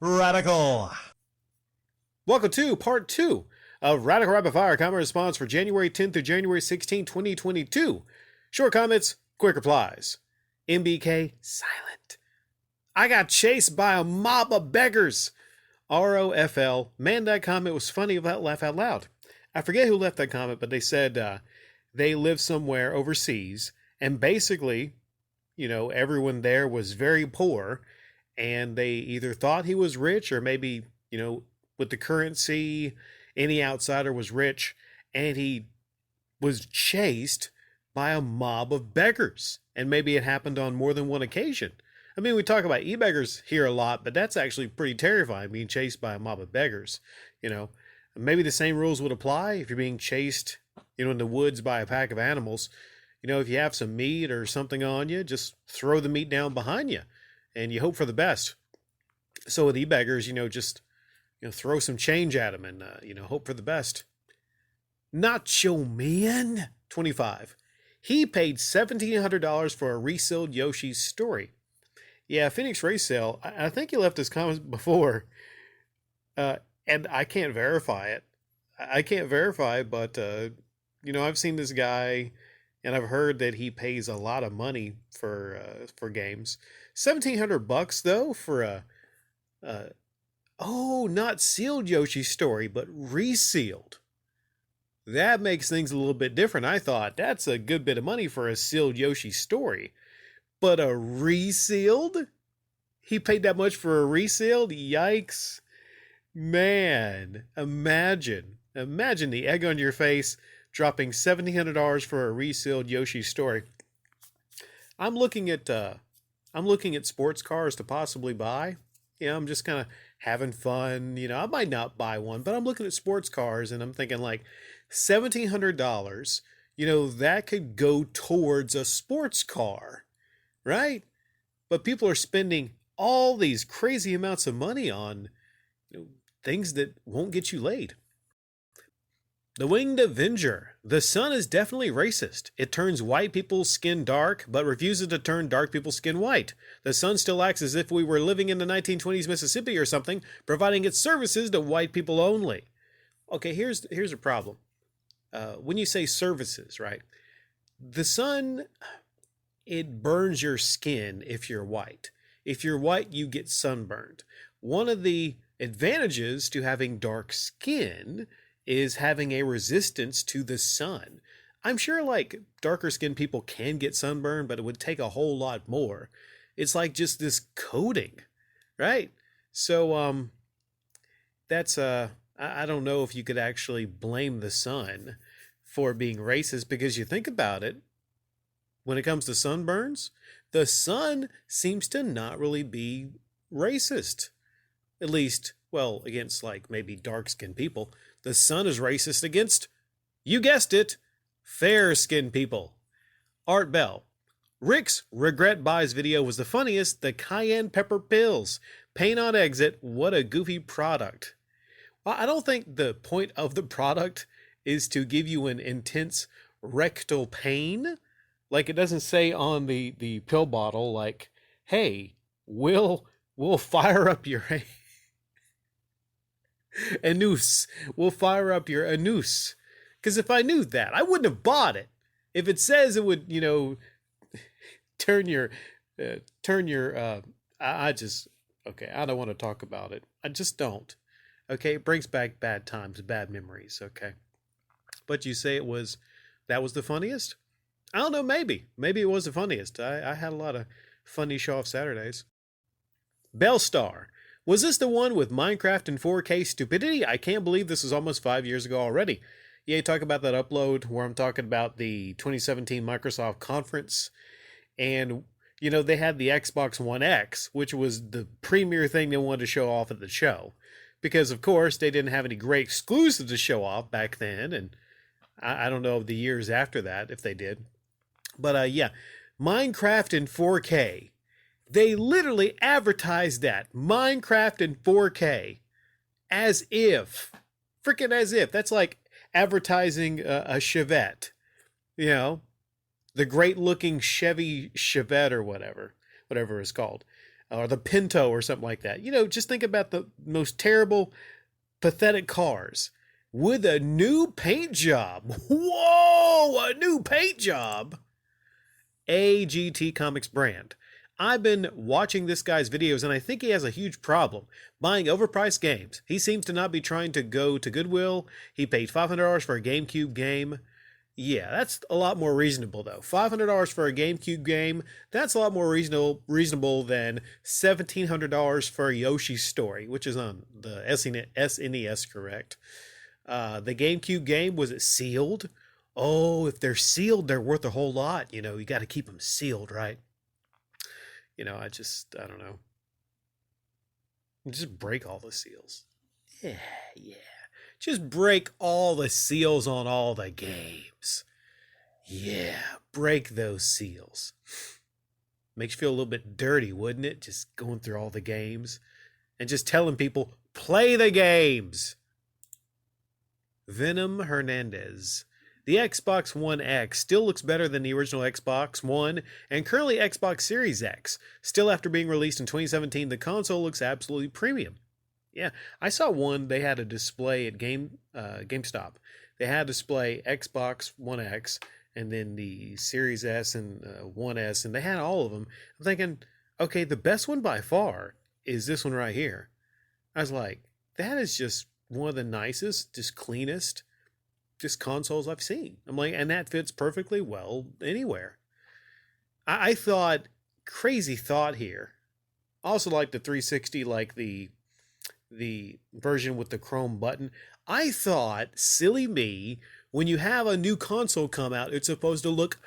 Radical. Welcome to part 2 of Radical Rapid Fire comment response for January 10th through January 16th, 2022. Short comments, quick replies. MBK, silent. I got chased by a mob of beggars. ROFL, man, that comment was funny about laugh out loud. I forget who left that comment, but they said they live somewhere overseas, and basically, everyone there was very poor, and they either thought he was rich or maybe, with the currency, any outsider was rich, and he was chased by a mob of beggars. And maybe it happened on more than one occasion. I mean, we talk about e-beggars here a lot, but that's actually pretty terrifying, being chased by a mob of beggars. Maybe the same rules would apply if you're being chased, in the woods by a pack of animals. If you have some meat or something on you, just throw the meat down behind you and you hope for the best. So with e-beggars, just, throw some change at them and, hope for the best. Nacho Man 25. He paid $1,700 for a resealed Yoshi's story. Yeah, Phoenix Resale, I think he left his comments before, and I can't verify it. I can't verify, but, I've seen this guy, and I've heard that he pays a lot of money for games. $1,700 though for not sealed Yoshi's story, but resealed. That makes things a little bit different. I thought that's a good bit of money for a sealed Yoshi story. But a resealed? He paid that much for a resealed? Yikes. Man, imagine the egg on your face dropping $1,700 for a resealed Yoshi story. I'm looking at sports cars to possibly buy. I'm just kind of having fun. I might not buy one, but I'm looking at sports cars and I'm thinking like $1,700, that could go towards a sports car. Right? But people are spending all these crazy amounts of money on things that won't get you laid. The Winged Avenger. The sun is definitely racist. It turns white people's skin dark, but refuses to turn dark people's skin white. The sun still acts as if we were living in the 1920s Mississippi or something, providing its services to white people only. Okay, here's a problem. When you say services, right? The sun, it burns your skin if you're white. If you're white, you get sunburned. One of the advantages to having dark skin is having a resistance to the sun. I'm sure like darker skinned people can get sunburned, but it would take a whole lot more. It's like just this coating, right? So that's I don't know if you could actually blame the sun for being racist, because you think about it, when it comes to sunburns, the sun seems to not really be racist. At least, well, against like maybe dark-skinned people. The sun is racist against, you guessed it, fair-skinned people. Art Bell. Rick's regret buys video was the funniest. The cayenne pepper pills. Pain on exit. What a goofy product. Well, I don't think the point of the product is to give you an intense rectal pain. Like it doesn't say on the pill bottle, like, hey, we'll fire up your anus. We'll fire up your anus. Because if I knew that, I wouldn't have bought it. If it says it would, turn your, I just, okay, I don't want to talk about it. I just don't. Okay, it brings back bad times, bad memories, okay? But you say that was the funniest? I don't know, maybe. Maybe it was the funniest. I had a lot of funny show-off Saturdays. Bellstar. Was this the one with Minecraft in 4K stupidity? I can't believe this was almost 5 years ago already. Yeah, talk about that upload where I'm talking about the 2017 Microsoft conference. And, they had the Xbox One X, which was the premier thing they wanted to show off at the show. Because, of course, they didn't have any great exclusives to show off back then. And I don't know of the years after that, if they did. But, yeah, Minecraft in 4K. They literally advertised that. Minecraft in 4K. As if. Freaking as if. That's like advertising a Chevette. The great looking Chevy Chevette or whatever it's called. or the Pinto or something like that. You know, just think about the most terrible, pathetic cars with a new paint job. Whoa, a new paint job. AGT Comics brand. I've been watching this guy's videos and I think he has a huge problem buying overpriced games. He seems to not be trying to go to Goodwill. He paid $500 for a GameCube game. Yeah, that's a lot more reasonable though. $500 for a GameCube game, that's a lot more reasonable than $1,700 for Yoshi's Story, which is on the SNES, correct? The GameCube game, was it sealed? Oh, if they're sealed, they're worth a whole lot. You know, you got to keep them sealed, right? You know, I don't know. Just break all the seals. Yeah, yeah. Just break all the seals on all the games. Yeah, break those seals. Makes you feel a little bit dirty, wouldn't it? Just going through all the games and just telling people, play the games. Venom Hernandez. The Xbox One X still looks better than the original Xbox One and currently Xbox Series X. Still, after being released in 2017, the console looks absolutely premium. Yeah, I saw one. They had a display at GameStop. They had a display Xbox One X and then the Series S and One S, and they had all of them. I'm thinking, okay, the best one by far is this one right here. I was like, that is just one of the nicest, just cleanest, just consoles I've seen. I'm like, and that fits perfectly well anywhere. I thought, crazy thought here. Also like the 360, like the version with the chrome button. I thought, silly me, when you have a new console come out, it's supposed to look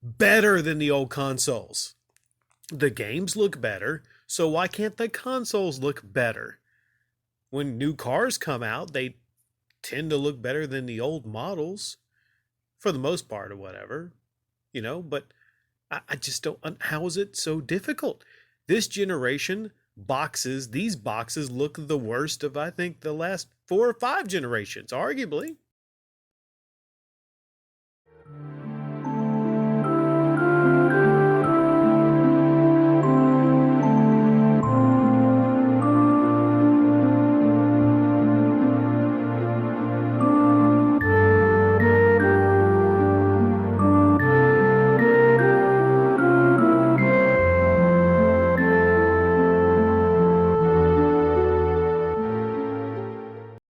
better than the old consoles. The games look better, so why can't the consoles look better? When new cars come out, they tend to look better than the old models, for the most part or whatever, you know, but I just don't, how is it so difficult? This generation, these boxes look the worst of, I think, the last 4 or 5 generations, arguably.